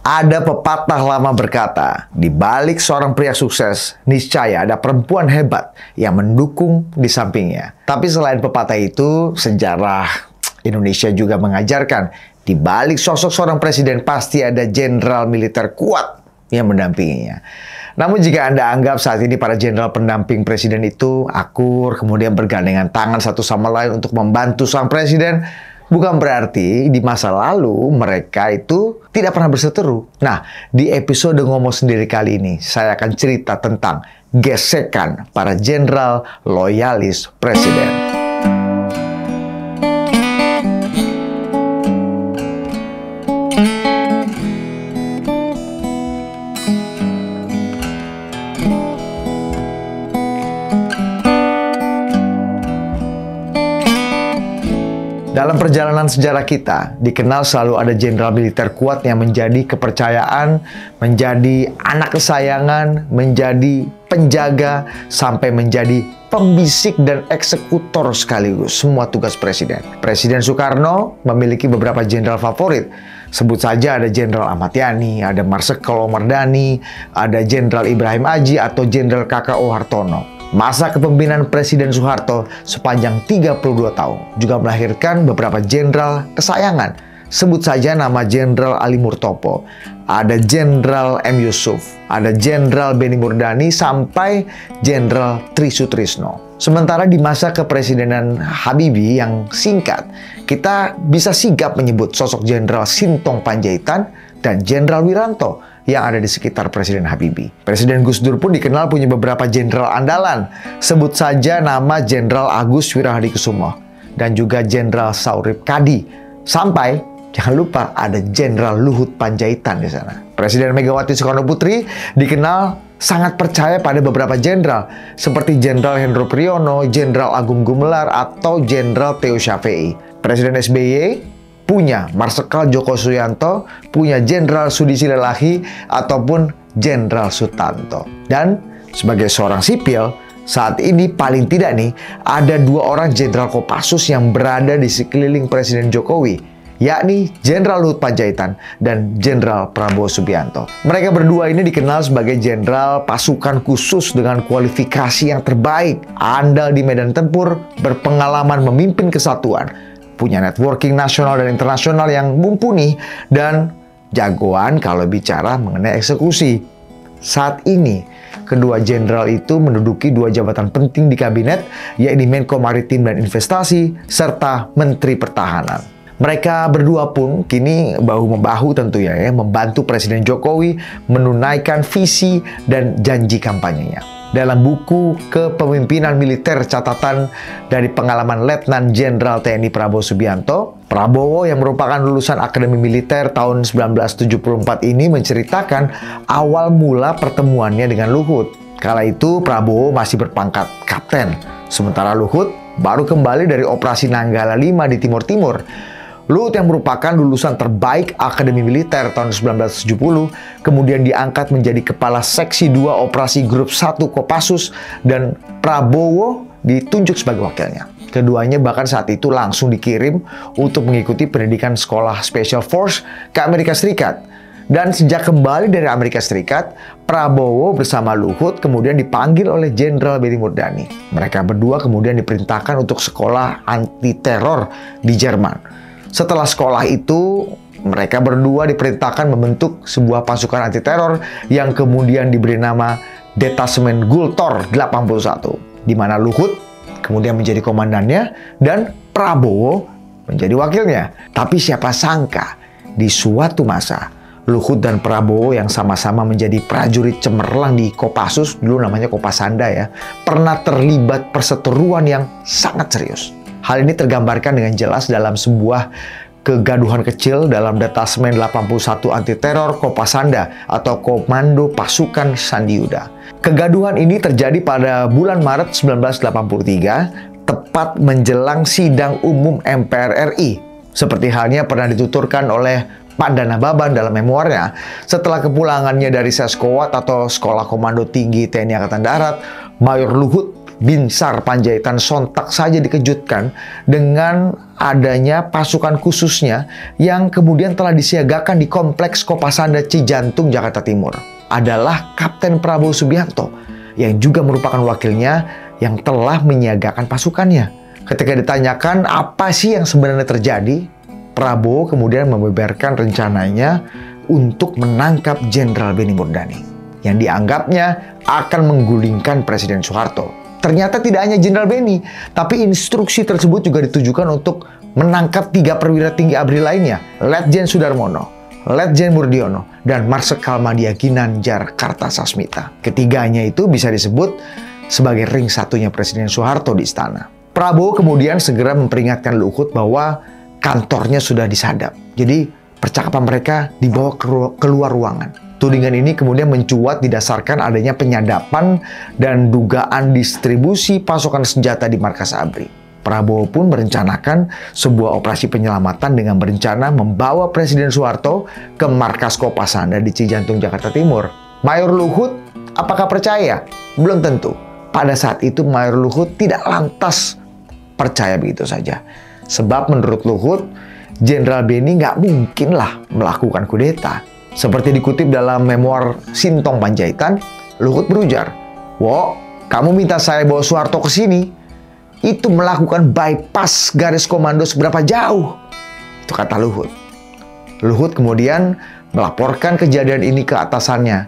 Ada pepatah lama berkata, di balik seorang pria sukses, niscaya ada perempuan hebat yang mendukung di sampingnya. Tapi selain pepatah itu, sejarah Indonesia juga mengajarkan, di balik sosok seorang presiden pasti ada jenderal militer kuat yang mendampinginya. Namun jika Anda anggap saat ini para jenderal pendamping presiden itu akur, kemudian bergandengan tangan satu sama lain untuk membantu sang presiden, bukan berarti di masa lalu mereka itu tidak pernah berseteru. Nah, di episode Ngomong Sendiri kali ini, saya akan cerita tentang gesekan para jenderal loyalis presiden. Dalam perjalanan sejarah kita, dikenal selalu ada jenderal militer kuat yang menjadi kepercayaan, menjadi anak kesayangan, menjadi penjaga, sampai menjadi pembisik dan eksekutor sekaligus semua tugas presiden. Presiden Soekarno memiliki beberapa jenderal favorit. Sebut saja ada Jenderal Ahmad Yani, ada Marsikal Omar Dhani, ada Jenderal Ibrahim Aji atau Jenderal KKO Hartono. Masa kepemimpinan Presiden Soeharto sepanjang 32 tahun juga melahirkan beberapa jenderal kesayangan. Sebut saja nama Jenderal Ali Murtopo, ada Jenderal M. Yusuf, ada Jenderal Benny Murdani, sampai Jenderal Tri Sutrisno. Sementara di masa kepresidenan Habibie yang singkat, kita bisa sigap menyebut sosok Jenderal Sintong Panjaitan dan Jenderal Wiranto yang ada di sekitar Presiden Habibie. Presiden Gus Dur pun dikenal punya beberapa jenderal andalan. Sebut saja nama Jenderal Agus Wirahadikusumo dan juga Jenderal Saurip Kadi. Sampai, jangan lupa ada Jenderal Luhut Panjaitan di sana. Presiden Megawati Soekarno Putri dikenal sangat percaya pada beberapa jenderal seperti Jenderal Hendro Priyono, Jenderal Agung Gumelar, atau Jenderal Theo Syafiei. Presiden SBY punya Marsikal Djoko Suyanto, punya Jenderal Sudi Silalahi, ataupun Jenderal Sutanto. Dan sebagai seorang sipil, saat ini paling tidak nih, ada dua orang Jenderal Kopassus yang berada di sekeliling Presiden Jokowi, yakni Jenderal Luhut Panjaitan dan Jenderal Prabowo Subianto. Mereka berdua ini dikenal sebagai jenderal pasukan khusus dengan kualifikasi yang terbaik, andal di medan tempur, berpengalaman memimpin kesatuan, punya networking nasional dan internasional yang mumpuni, dan jagoan kalau bicara mengenai eksekusi. Saat ini, kedua jenderal itu menduduki dua jabatan penting di kabinet, yakni Menko Maritim dan Investasi, serta Menteri Pertahanan. Mereka berdua pun kini bahu-membahu tentunya ya, membantu Presiden Jokowi menunaikan visi dan janji kampanyenya. Dalam buku Kepemimpinan Militer Catatan dari Pengalaman Letnan Jenderal TNI Prabowo Subianto, Prabowo yang merupakan lulusan Akademi Militer tahun 1974 ini menceritakan awal mula pertemuannya dengan Luhut. Kala itu Prabowo masih berpangkat kapten, sementara Luhut baru kembali dari operasi Nanggala 5 di Timur Timur. Luhut yang merupakan lulusan terbaik Akademi Militer tahun 1970, kemudian diangkat menjadi Kepala Seksi 2 Operasi Grup 1 Kopassus, dan Prabowo ditunjuk sebagai wakilnya. Keduanya bahkan saat itu langsung dikirim untuk mengikuti pendidikan sekolah Special Force ke Amerika Serikat. Dan sejak kembali dari Amerika Serikat, Prabowo bersama Luhut kemudian dipanggil oleh Jenderal Benny Murdani. Mereka berdua kemudian diperintahkan untuk sekolah anti-teror di Jerman. Setelah sekolah itu, mereka berdua diperintahkan membentuk sebuah pasukan anti-teror yang kemudian diberi nama Detasemen Gultor 81, di mana Luhut kemudian menjadi komandannya dan Prabowo menjadi wakilnya. Tapi siapa sangka di suatu masa Luhut dan Prabowo yang sama-sama menjadi prajurit cemerlang di Kopassus, dulu namanya Kopasanda ya, pernah terlibat perseteruan yang sangat serius. Hal ini tergambarkan dengan jelas dalam sebuah kegaduhan kecil dalam Detasemen 81 Anti-Teror Kopasanda atau Komando Pasukan Sandiuda. Kegaduhan ini terjadi pada bulan Maret 1983, tepat menjelang sidang umum MPR RI. Seperti halnya pernah dituturkan oleh Pak Dana Baban dalam memoarnya, setelah kepulangannya dari Seskowat atau Sekolah Komando Tinggi TNI Angkatan Darat, Mayor Luhut Binsar Panjaitan sontak saja dikejutkan dengan adanya pasukan khususnya yang kemudian telah disiagakan di Kompleks Kopasanda Cijantung, Jakarta Timur. Adalah Kapten Prabowo Subianto yang juga merupakan wakilnya yang telah menyiagakan pasukannya. Ketika ditanyakan apa sih yang sebenarnya terjadi, Prabowo kemudian membeberkan rencananya untuk menangkap Jenderal Benny Murdani yang dianggapnya akan menggulingkan Presiden Soeharto. Ternyata tidak hanya Jenderal Benny, tapi instruksi tersebut juga ditujukan untuk menangkap 3 perwira tinggi ABRI lainnya, Letjen Sudarmono, Letjen Murdiono, dan Marsikal Madya Ginanjar Kartasasmita. Ketiganya itu bisa disebut sebagai ring satunya Presiden Soeharto di istana. Prabowo kemudian segera memperingatkan Luhut bahwa kantornya sudah disadap. Jadi percakapan mereka dibawa keluar ruangan. Tudingan ini kemudian mencuat didasarkan adanya penyadapan dan dugaan distribusi pasokan senjata di markas ABRI. Prabowo pun merencanakan sebuah operasi penyelamatan dengan berencana membawa Presiden Soeharto ke markas Kopasanda di Cijantung, Jakarta Timur. Mayor Luhut apakah percaya? Belum tentu. Pada saat itu Mayor Luhut tidak lantas percaya begitu saja. Sebab menurut Luhut, Jenderal Benny nggak mungkinlah melakukan kudeta. Seperti dikutip dalam memoir Sintong Panjaitan, Luhut berujar, "Wo, kamu minta saya bawa Soeharto ke sini, itu melakukan bypass garis komando seberapa jauh?" Itu kata Luhut. Luhut kemudian melaporkan kejadian ini ke atasannya,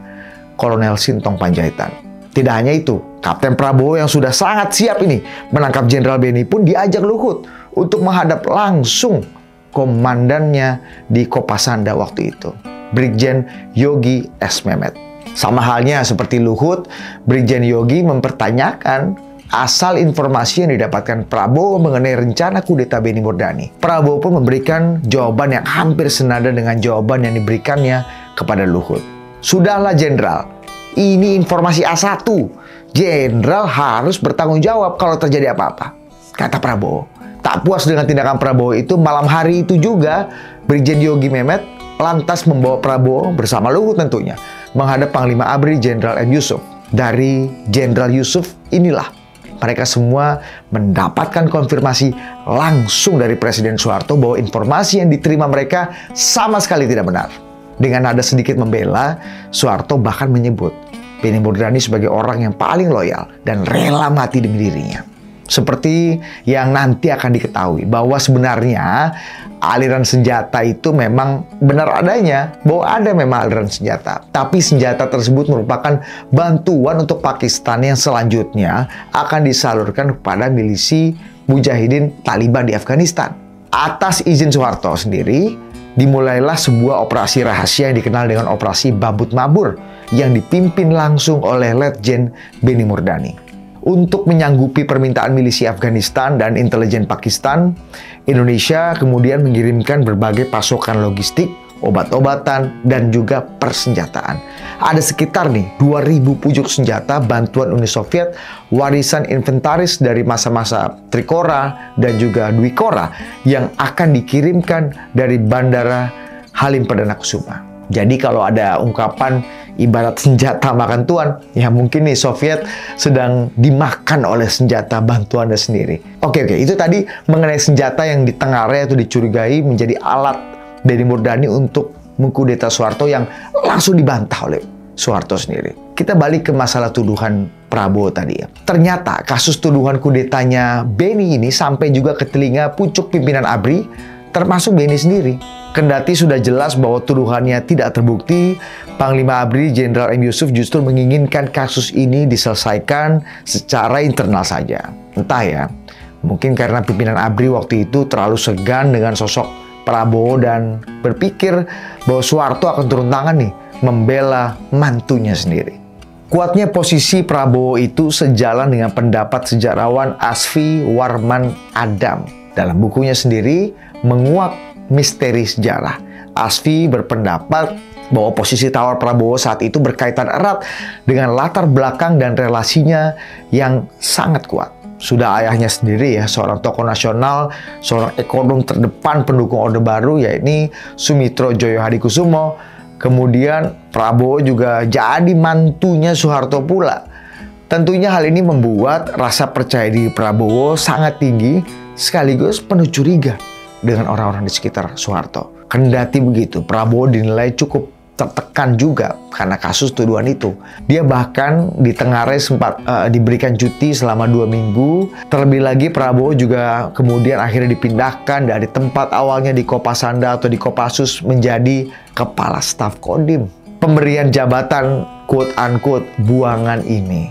Kolonel Sintong Panjaitan. Tidak hanya itu, Kapten Prabowo yang sudah sangat siap ini menangkap Jenderal Benny pun diajak Luhut untuk menghadap langsung komandannya di Kopasanda waktu itu, Brigjen Yogi S. Mehmet. Sama halnya seperti Luhut, Brigjen Yogi mempertanyakan asal informasi yang didapatkan Prabowo mengenai rencana kudeta Benny Murdani. Prabowo pun memberikan jawaban yang hampir senada dengan jawaban yang diberikannya kepada Luhut. "Sudahlah Jenderal, ini informasi A1. Jenderal harus bertanggung jawab kalau terjadi apa-apa," kata Prabowo. Tak puas dengan tindakan Prabowo itu, malam hari itu juga Brigjen Yogi Mehmet lantas membawa Prabowo bersama Luhut tentunya menghadap Panglima ABRI Jenderal M. Yusuf. Dari Jenderal Yusuf inilah mereka semua mendapatkan konfirmasi langsung dari Presiden Soeharto bahwa informasi yang diterima mereka sama sekali tidak benar. Dengan nada sedikit membela, Soeharto bahkan menyebut Benny Murdani sebagai orang yang paling loyal dan rela mati demi dirinya. Seperti yang nanti akan diketahui bahwa sebenarnya aliran senjata itu memang benar adanya, bahwa ada memang aliran senjata. Tapi senjata tersebut merupakan bantuan untuk Pakistan yang selanjutnya akan disalurkan kepada milisi Mujahidin Taliban di Afghanistan. Atas izin Soeharto sendiri, dimulailah sebuah operasi rahasia yang dikenal dengan Operasi Babut Mabur yang dipimpin langsung oleh Letjen Benny Murdani. Untuk menyanggupi permintaan milisi Afghanistan dan intelijen Pakistan, Indonesia kemudian mengirimkan berbagai pasokan logistik, obat-obatan, dan juga persenjataan. Ada sekitar 2.000 pucuk senjata bantuan Uni Soviet, warisan inventaris dari masa-masa Trikora dan juga Dwikora yang akan dikirimkan dari Bandara Halim Perdana Kusuma. Jadi kalau ada ungkapan ibarat senjata makan tuan, ya mungkin nih Soviet sedang dimakan oleh senjata bantuannya sendiri. Oke, itu tadi mengenai senjata yang ditengarai atau dicurigai menjadi alat Benny Murdani untuk mengkudeta Soeharto yang langsung dibantah oleh Soeharto sendiri. Kita balik ke masalah tuduhan Prabowo tadi ya. Ternyata kasus tuduhan kudetanya Benny ini sampai juga ke telinga pucuk pimpinan ABRI, termasuk Benny sendiri. Kendati sudah jelas bahwa tuduhannya tidak terbukti, Panglima ABRI Jenderal M. Yusuf justru menginginkan kasus ini diselesaikan secara internal saja. Entah ya, mungkin karena pimpinan ABRI waktu itu terlalu segan dengan sosok Prabowo dan berpikir bahwa Soeharto akan turun tangan nih, membela mantunya sendiri. Kuatnya posisi Prabowo itu sejalan dengan pendapat sejarawan Asfi Warman Adam. Dalam bukunya sendiri, Menguak Misteri Sejarah, Asfi berpendapat bahwa posisi tawar Prabowo saat itu berkaitan erat dengan latar belakang dan relasinya yang sangat kuat. Sudah ayahnya sendiri ya, seorang tokoh nasional, seorang ekonom terdepan pendukung Orde Baru, yakni Sumitro Joyo Hadikusumo. Kemudian Prabowo juga jadi mantunya Soeharto pula. Tentunya hal ini membuat rasa percaya diri Prabowo sangat tinggi sekaligus penuh curiga dengan orang-orang di sekitar Soeharto. Kendati begitu, Prabowo dinilai cukup tertekan juga karena kasus tuduhan itu. Dia bahkan ditengarai sempat diberikan cuti selama 2 minggu. Terlebih lagi Prabowo juga kemudian akhirnya dipindahkan dari tempat awalnya di Kopasanda atau di Kopassus menjadi Kepala Staf Kodim. Pemberian jabatan quote-unquote buangan ini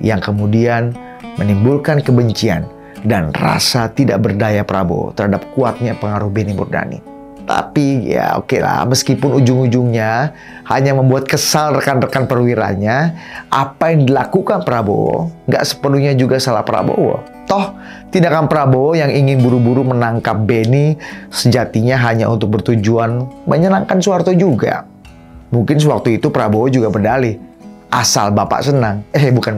yang kemudian menimbulkan kebencian dan rasa tidak berdaya Prabowo terhadap kuatnya pengaruh Benny Murdani. Tapi ya oke lah, meskipun ujung-ujungnya hanya membuat kesal rekan-rekan perwiranya, apa yang dilakukan Prabowo nggak sepenuhnya juga salah Prabowo. Toh, tindakan Prabowo yang ingin buru-buru menangkap Benny sejatinya hanya untuk bertujuan menyenangkan Soeharto juga. Mungkin sewaktu itu Prabowo juga berdalih, asal Bapak senang. Bukan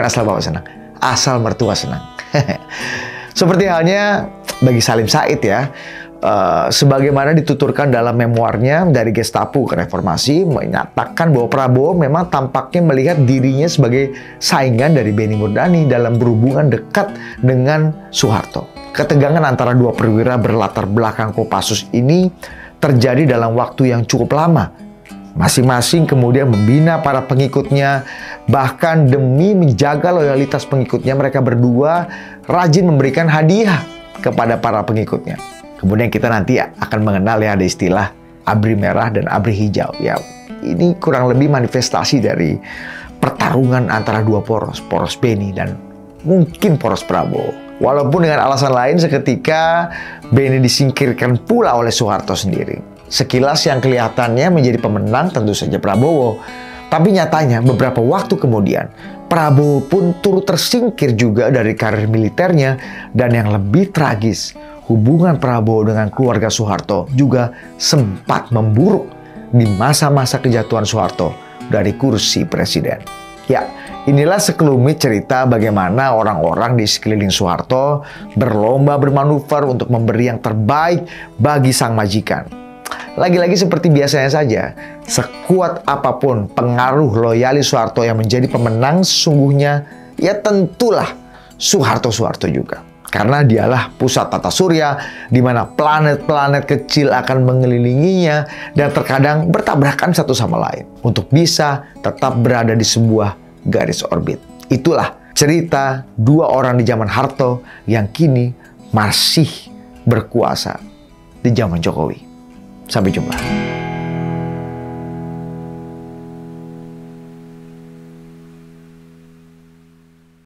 asal Bapak senang, asal mertua senang. Seperti halnya bagi Salim Said ya. Sebagaimana dituturkan dalam memoarnya dari Gestapo ke Reformasi, menyatakan bahwa Prabowo memang tampaknya melihat dirinya sebagai saingan dari Benny Murdani dalam berhubungan dekat dengan Soeharto. Ketegangan antara dua perwira berlatar belakang Kopassus ini terjadi dalam waktu yang cukup lama. Masing-masing kemudian membina para pengikutnya, bahkan demi menjaga loyalitas pengikutnya, mereka berdua rajin memberikan hadiah kepada para pengikutnya. Kemudian kita nanti akan mengenal ya ada istilah ABRI merah dan ABRI hijau. Ya, ini kurang lebih manifestasi dari pertarungan antara dua poros Benny dan mungkin poros Prabowo. Walaupun dengan alasan lain seketika Benny disingkirkan pula oleh Soeharto sendiri. Sekilas yang kelihatannya menjadi pemenang tentu saja Prabowo. Tapi nyatanya beberapa waktu kemudian Prabowo pun turut tersingkir juga dari karir militernya, dan yang lebih tragis, hubungan Prabowo dengan keluarga Soeharto juga sempat memburuk di masa-masa kejatuhan Soeharto dari kursi presiden. Ya, inilah sekelumit cerita bagaimana orang-orang di sekeliling Soeharto berlomba bermanuver untuk memberi yang terbaik bagi sang majikan. Lagi-lagi seperti biasanya saja, sekuat apapun pengaruh loyalis Soeharto yang menjadi pemenang sesungguhnya, ya tentulah Soeharto juga. Karena dialah pusat tata surya di mana planet-planet kecil akan mengelilinginya dan terkadang bertabrakan satu sama lain untuk bisa tetap berada di sebuah garis orbit. Itulah cerita dua orang di zaman Harto yang kini masih berkuasa di zaman Jokowi. Sampai jumpa.